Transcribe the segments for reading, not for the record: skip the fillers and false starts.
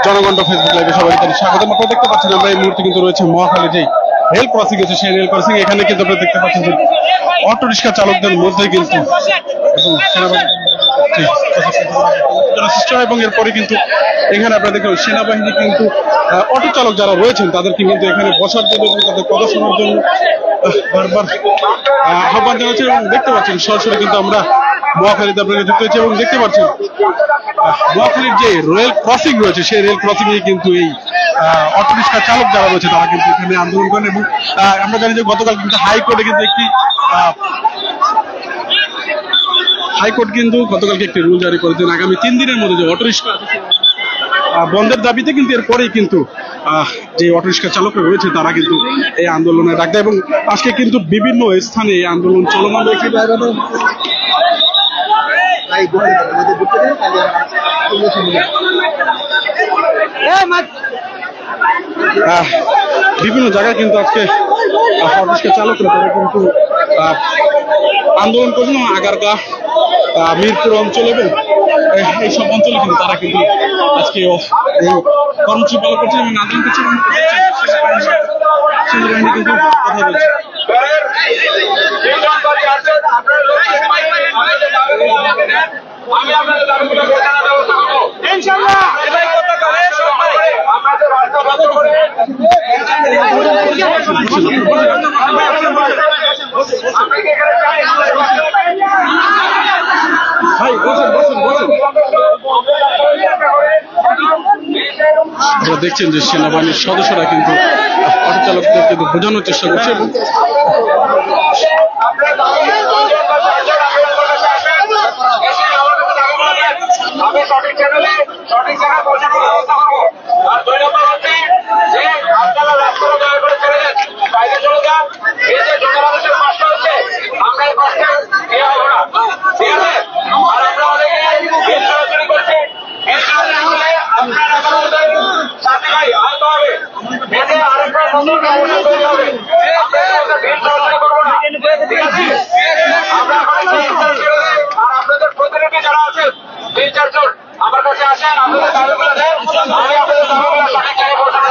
জনগণ ফেসবুক লাইভে সবাইকে স্বাগত। আপনারা দেখতে পাচ্ছেন আমরা এই মুহূর্তে কিন্তু রয়েছে মহাখালী যে রেল ক্রসিং আছে সেই রেল ক্রসিং এখানে কিন্তু আপনারা দেখতে পাচ্ছেন যে অটো রিক্সা চালকদের মধ্যে কিন্তু এবং এরপরে কিন্তু এখানে আপনারা দেখবেন সেনাবাহিনী কিন্তু অটো চালক যারা রয়েছেন তাদেরকে কিন্তু এখানে বসার জন্য এবং তাদের কথা শোনার জন্য বারবার আহ্বান জানাচ্ছেন এবং দেখতে পাচ্ছেন সরাসরি কিন্তু আমরা মহাখালীতে আপনারা যুক্ত হয়েছে এবং দেখতে পাচ্ছেন মহাখালীর যে রেল ক্রসিং রয়েছে সেই রেল ক্রসিং এ কিন্তু এই অটো রিক্সা চালক যারা রয়েছে তারা কিন্তু এখানে আন্দোলন করেন এবং আমরা জানি যে গতকাল কিন্তু হাইকোর্টে কিন্তু হাইকোর্ট কিন্তু গতকালকে একটি রুল জারি করেছেন আগামী 3 দিনের মধ্যে যে অটো রিক্সা বন্ধের দাবিতে কিন্তু এরপরেই কিন্তু যে অটো রিক্সা চালকরা রয়েছে তারা কিন্তু এই আন্দোলনে ডাক দেয় এবং আজকে কিন্তু বিভিন্ন স্থানে এই আন্দোলন চলমান রয়েছে। বিভিন্ন জায়গায় কিন্তু আজকে অটো রিক্সা চালকরা তারা কিন্তু আন্দোলন করছেন আগারগাঁ মিরপুর অঞ্চল এবং এইসব অঞ্চলে কিন্তু তারা কিন্তু আজকে কর্মসূচি পালন করছে এবং আন্দোলন করছে এবং সেনাবাহিনী কিন্তু কথা বলছে। আপনারা দেখছেন যে সেনাবাহিনীর সদস্যরা কিন্তু অটো চালকদের কিন্তু বোঝানোর চেষ্টা করছে এবং আপনাদের প্রতিনিধি যারা আছেন 3-4 জন আমার কাছে আসেন, আপনাদের দাবিগুলো দেন, আমি আপনাদের দাবিগুলো সঠিক জায়গায় পৌঁছানো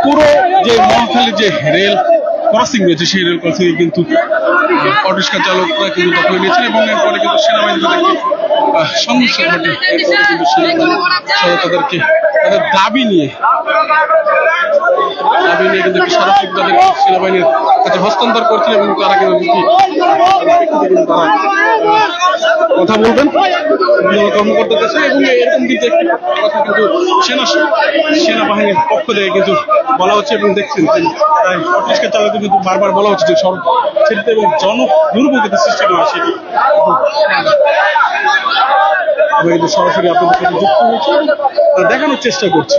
পুরো যে মহাখালী যে রেল ক্রসিং রয়েছে সেই রেল ক্রসিং কিন্তু অটো রিক্সা চালকরা কিন্তু দখল নিয়েছেন এবং এরপরে কিন্তু সেনাবাহিনী তাদেরকে সমস্যা ঘটে এরপরে কিন্তু তাদেরকে তাদের দাবি নিয়ে কিন্তু সরাসরি তাদের সেনাবাহিনীর কাছে হস্তান্তর করছে এবং তারা কিন্তু তারা কথা বলবেন কর্মকর্তার কাছে এবং এরকম কিন্তু একটি কথা কিন্তু সেনাবাহিনীর পক্ষ থেকে কিন্তু বলা হচ্ছে এবং দেখছেন তাই অটো রিক্সা চালকদের কিন্তু বারবার বলা হচ্ছে যে সড়ক ছেড়ে এবং দুর্ভোগের সৃষ্টি নয় সেটি আমরা কিন্তু সরাসরি আপনাদের সাথে যুক্ত হয়েছি দেখানোর চেষ্টা করছি।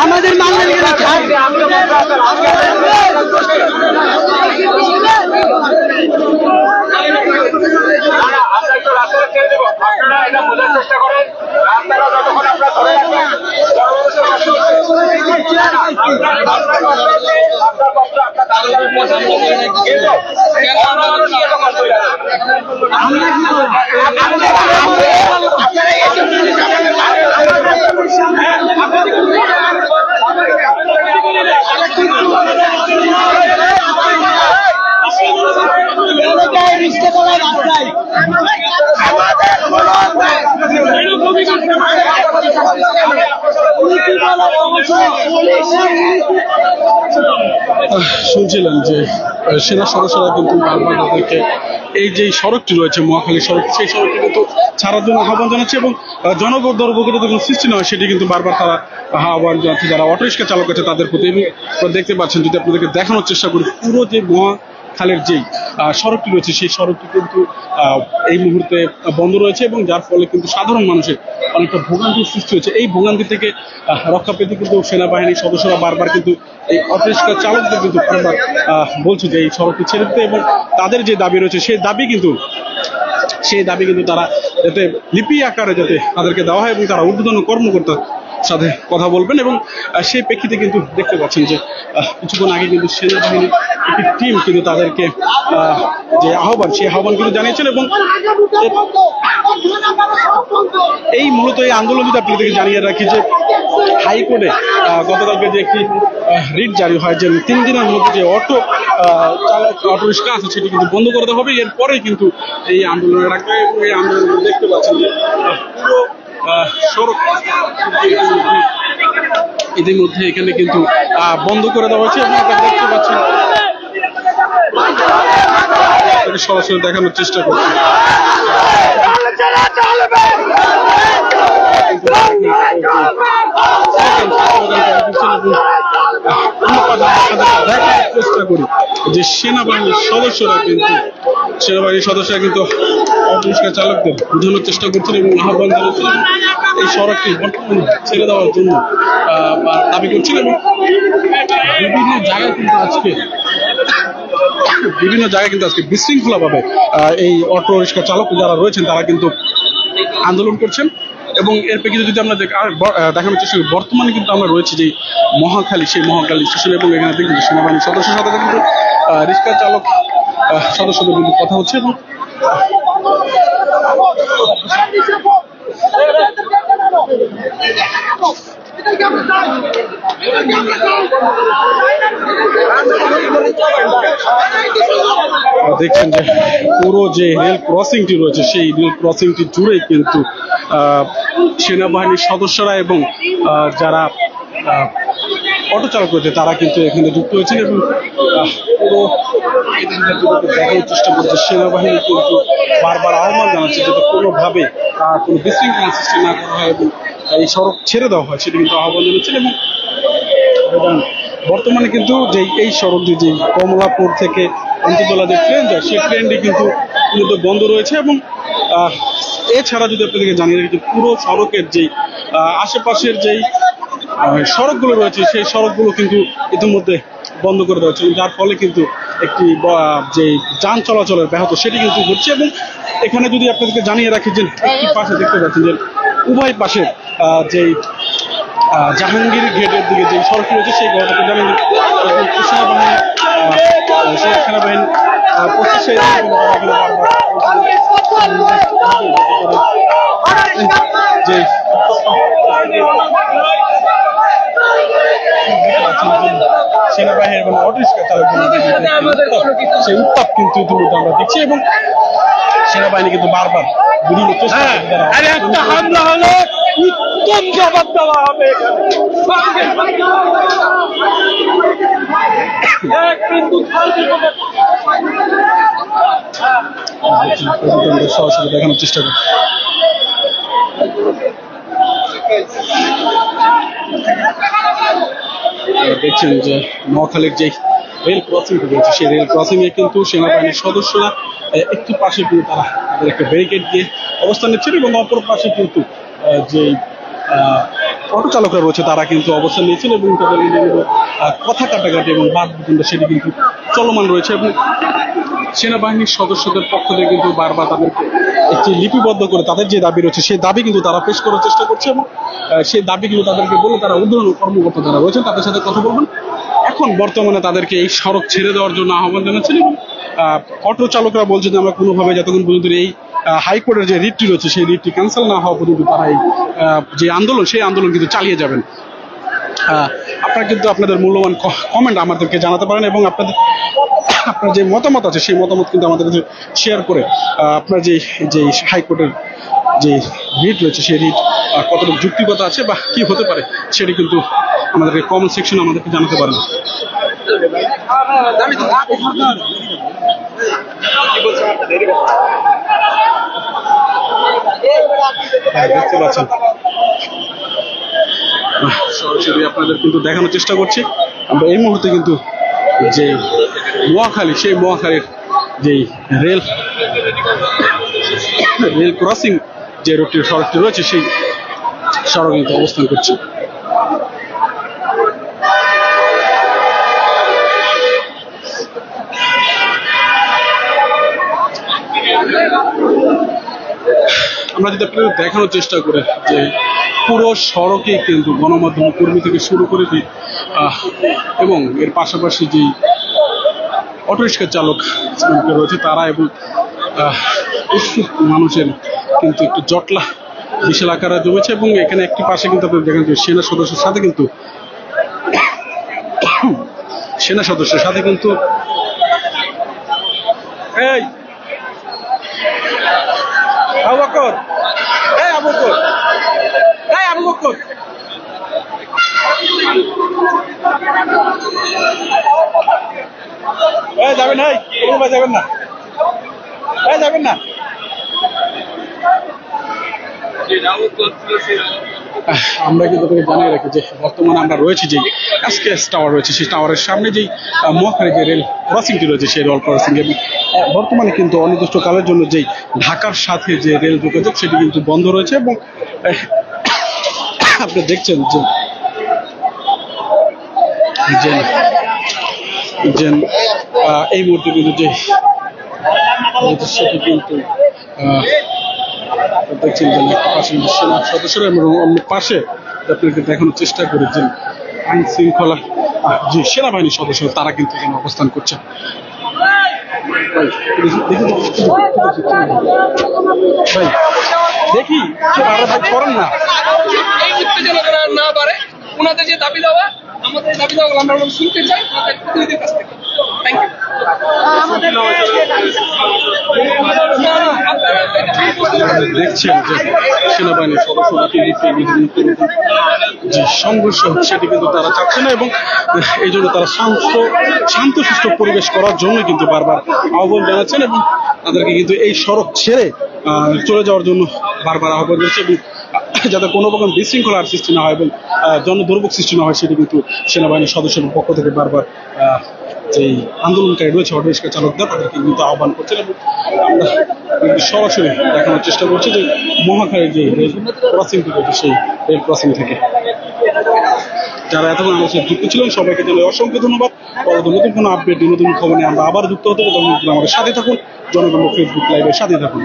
আমাদের আপনারা এটা বোঝার চেষ্টা করেন, আপনারা যতক্ষণ আপনারা ধরে রাখবেন শুনছিলেন যে সেনা সদস্যরা কিন্তু বারবার তাদেরকে এই যে সড়কটি রয়েছে মহাখালী সড়ক সেই সড়কটি কিন্তু ছাড়ার জন্য আহ্বান জানাচ্ছে এবং জনগণের কোনো সৃষ্টি নয় সেটি কিন্তু বারবার তারা আহ্বান জানাচ্ছে যারা অটো রিক্সা চালক আছে তাদের প্রতি। এবং দেখতে পাচ্ছেন যদি আপনাদেরকে দেখানোর চেষ্টা করি পুরো যে মহাখালীর যেই সড়কটি রয়েছে সেই সড়কটি কিন্তু এই মুহূর্তে বন্ধ রয়েছে এবং যার ফলে কিন্তু সাধারণ মানুষের অনেকটা ভোগান্তির সৃষ্টি হয়েছে। এই ভোগান্তি থেকে রক্ষা পেতে কিন্তু সেনাবাহিনীর সদস্যরা বারবার কিন্তু এই অটোরিক্সা চালকদের কিন্তু বারবার বলছে যে এই সড়কটি ছেড়ে দিতে এবং তাদের যে দাবি রয়েছে সেই দাবি কিন্তু তারা যাতে লিপি আকারে যাতে তাদেরকে দেওয়া হয় এবং তারা ঊর্ধ্বতন কর্মকর্তার সাথে কথা বলবেন এবং সেই প্রেক্ষিতে কিন্তু দেখতে পাচ্ছেন যে কিছুক্ষণ আগে কিন্তু সেনাবাহিনীর একটি টিম কিন্তু তাদেরকে যে আহ্বান সেই আহ্বান কিন্তু জানিয়েছেন এবং এই মূলত এই আন্দোলন যদি আপনাদেরকে জানিয়ে রাখি যে হাইকোর্টে গতকালকে যে একটি রিট জারি হয় যে 3 দিনের মধ্যে যে অটোরিক্সা আছে সেটি কিন্তু বন্ধ করতে হবে। এরপরে কিন্তু এই আন্দোলনে রাখবে এবং এই আন্দোলন দেখতে পাচ্ছেন যে পুরো সড়ক ইতিমধ্যে এখানে কিন্তু বন্ধ করে দেওয়া হয়েছে এবং আপনারা দেখতে পাচ্ছেন সরাসরি দেখানোর চেষ্টা করছি। চেষ্টা করি যে সেনাবাহিনীর সদস্যরা কিন্তু অটোরিক্সা চালকদের বোঝানোর চেষ্টা করছেন এবং আহ্বান জানাচ্ছেন এই সড়কটি বর্তমানে ছেড়ে দেওয়ার জন্য দাবি করছেন এবং বিভিন্ন জায়গায় কিন্তু আজকে বিশৃঙ্খলা ভাবে এই অটোরিক্সা চালক যারা রয়েছেন তারা কিন্তু আন্দোলন করছেন এবং এর প্রেক্ষিতে যদি আমরা দেখানোর চেষ্টা করি বর্তমানে কিন্তু আমরা রয়েছে যে মহাখালী সেই মহাখালী স্টেশন এবং এখানে কিন্তু সেনাবাহিনীর সদস্যের সাথে কিন্তু রিক্সা চালক সদস্যদের কিন্তু কথা হচ্ছে এবং দেখছেন যে পুরো যে রেল ক্রসিংটি রয়েছে সেই রেল ক্রসিংটি জুড়েই কিন্তু সেনাবাহিনীর সদস্যরা এবং যারা অটো চালক রয়েছে তারা কিন্তু এখানে যুক্ত হয়েছেন এবং পুরো দেখানোর চেষ্টা করছে সেনাবাহিনী কিন্তু বারবার আহ্বান জানাচ্ছে যাতে কোনোভাবে কোনো বিশৃঙ্খলা সৃষ্টি না করা হয় এবং এই সড়ক ছেড়ে দেওয়া হয় সেটা কিন্তু আহ্বান জানাচ্ছেন এবং বর্তমানে কিন্তু যে এই সড়কটি যে কমলাপুর থেকে অন্ততলা যে ট্রেন যায় সেই ট্রেনটি কিন্তু বন্ধ রয়েছে এবং এছাড়া যদি আপনাদেরকে জানিয়ে রাখি যে পুরো সড়কের যেই আশেপাশের যেই সড়কগুলো রয়েছে সেই সড়কগুলো কিন্তু ইতিমধ্যে বন্ধ করে দেওয়া হচ্ছে যার ফলে কিন্তু একটি যে যান চলাচলের ব্যাহত সেটি কিন্তু হচ্ছে এবং এখানে যদি আপনাদেরকে জানিয়ে রাখি যে একটি পাশে দেখতে পাচ্ছেন যে উভয় পাশে যেই জাহাঙ্গীর গেটের দিকে যে সড়ক রয়েছে সেই ঘটনাকে জানেন সেনাবাহিনী পঁচিশে যে সেনাবাহিনী এবং অটোরিক্সা চালক সেই উত্তাপ কিন্তু ইতিমধ্যে আমরা দেখছি এবং সেনাবাহিনী কিন্তু বারবার বিভিন্ন চেষ্টা একটা হামলা হলে উত্তম জবাব দেওয়া হবে সরাসরি দেখানোর চেষ্টা করছি। দেখছেন যে মহাখালীর যে রেল ক্রসিং রয়েছে সেই রেল ক্রসিং এ কিন্তু সেনাবাহিনীর সদস্যরা একটু পাশে কিন্তু তারা তাদের একটা ব্যারিকেড দিয়ে অবস্থান নিচ্ছেন এবং অপর পাশে কিন্তু যে অটো চালকরা রয়েছে তারা কিন্তু অবস্থান নিয়েছেন এবং তাদের কথা কাটাকাটি এবং বাদ বিতণ্ডা সেটি কিন্তু চলমান রয়েছে এবং সেনাবাহিনীর সদস্যদের পক্ষ থেকে কিন্তু বারবার তাদেরকে একটি লিপিবদ্ধ করে তাদের যে দাবি রয়েছে সেই দাবি কিন্তু তারা পেশ করার চেষ্টা করছে এবং সেই দাবি কিন্তু তাদেরকে বলে তারা ঊর্ধ্বতন কর্মকর্তা যারা রয়েছেন তাদের সাথে কথা বলবেন। এখন বর্তমানে তাদেরকে এই সড়ক ছেড়ে দেওয়ার জন্য আহ্বান জানাচ্ছেন এবং অটো চালকরা বলছেন যে আমরা কোনোভাবে যতক্ষণ পর্যন্ত এই হাইকোর্টের যে রিটটি রয়েছে সেই রিটটি ক্যান্সেল না হওয়া পর্যন্ত তারা এই যে আন্দোলন সেই আন্দোলন কিন্তু চালিয়ে যাবেন। আপনারা কিন্তু আপনাদের মূল্যবান কমেন্ট আমাদেরকে জানাতে পারেন এবং আপনার যে মতামত আছে সেই মতামত কিন্তু আমাদের কাছে শেয়ার করে আপনার যে হাইকোর্টের যে রিট রয়েছে সেই রিট কতটুকু যুক্তিগত আছে বা কি হতে পারে সেটি কিন্তু আমাদেরকে কমেন্ট সেকশনে আমাদেরকে জানাতে পারেন। দেখতে পাচ্ছেন সরাসরি আপনাদের কিন্তু দেখানোর চেষ্টা করছি আমরা এই মুহূর্তে কিন্তু যে মহাখালী, সেই মহাখালীর যেই রেল ক্রসিং যে সড়কটি রয়েছে সেই সড়ক কিন্তু অবস্থান করছে। আমরা যদি আপনাদের দেখানোর চেষ্টা করি যে পুরো সড়কে কিন্তু গণমাধ্যম কর্মী থেকে শুরু করে এবং এর পাশাপাশি যে অটোরিক্সা চালক রয়েছে তারা এবং মানুষের কিন্তু একটু জটলা বিশাল আকারে জমেছে এবং এখানে একটি পাশে কিন্তু আপনাদের দেখেন যে সেনা সদস্যের সাথে কিন্তু এই আবু বকর, এই আবু বকর, এই আবু বকর, এই যাবেন, এই যাবেন না, এই যাবেন না। আমরা কিন্তু জানিয়ে রাখি যে বর্তমানে আমরা রয়েছি যে এসকেএস টাওয়ার রয়েছে, সেই টাওয়ারের সামনে যেই মহাখালী যে রেল ক্রসিংটি রয়েছে সেই রেল ক্রসিং এবং বর্তমানে কিন্তু অনির্দিষ্টকালের জন্য যেই ঢাকার সাথে যে রেল যোগাযোগ সেটি কিন্তু বন্ধ রয়েছে এবং আপনি দেখছেন যে এই মুহূর্তে কিন্তু যে সেটি কিন্তু দেখছেন যে পাশে সেনা সদস্যরা এবং অন্য পাশে আপনাকে দেখানোর চেষ্টা করেছেন আইন শৃঙ্খলা যে সেনাবাহিনীর সদস্য তারা কিন্তু এখানে অবস্থান করছে। দেখি করেন না এই উত্তেজনা না পারে ওনাদের যে দাবি দেওয়া আমাদের দাবি দেওয়া আমরা শুনতে চাই আমাদের প্রতিনিধির কাছ থেকে। Thank you. দেখছেন যে সেনাবাহিনীর সদস্যরা যে সংঘর্ষ সেটি কিন্তু তারা চাচ্ছে না এবং এই জন্য তারা শান্তশিষ্ট পরিবেশ করার জন্য কিন্তু বারবার আহ্বান জানাচ্ছেন এবং তাদেরকে কিন্তু এই সড়ক ছেড়ে চলে যাওয়ার জন্য বারবার আহ্বান জানাচ্ছে এবং যাতে কোনো রকম বিশৃঙ্খলার সৃষ্টি না হয় এবং জনদুর্ভোগ সৃষ্টি না হয় সেটি কিন্তু সেনাবাহিনীর সদস্যদের পক্ষ থেকে বারবার যেই আন্দোলনকারী রয়েছে অটোরিক্সা চালকরা তাদেরকে কিন্তু আহ্বান করছেন এবং আমরা কিন্তু সরাসরি দেখানোর চেষ্টা করছি যে মহাখালীর যে রেল ক্রসিংটি রয়েছে সেই রেল ক্রসিং থেকে যারা এতক্ষণ আমাদের সাথে যুক্ত ছিলেন সবাইকে জানাই অসংখ্য ধন্যবাদ। পরবর্তী নতুন কোনো আপডেট নতুন খবর নিয়ে আমরা আবার যুক্ত হতে তখন আমাদের সাথে থাকুন, জনগণ ফেসবুক লাইভের সাথে থাকুন।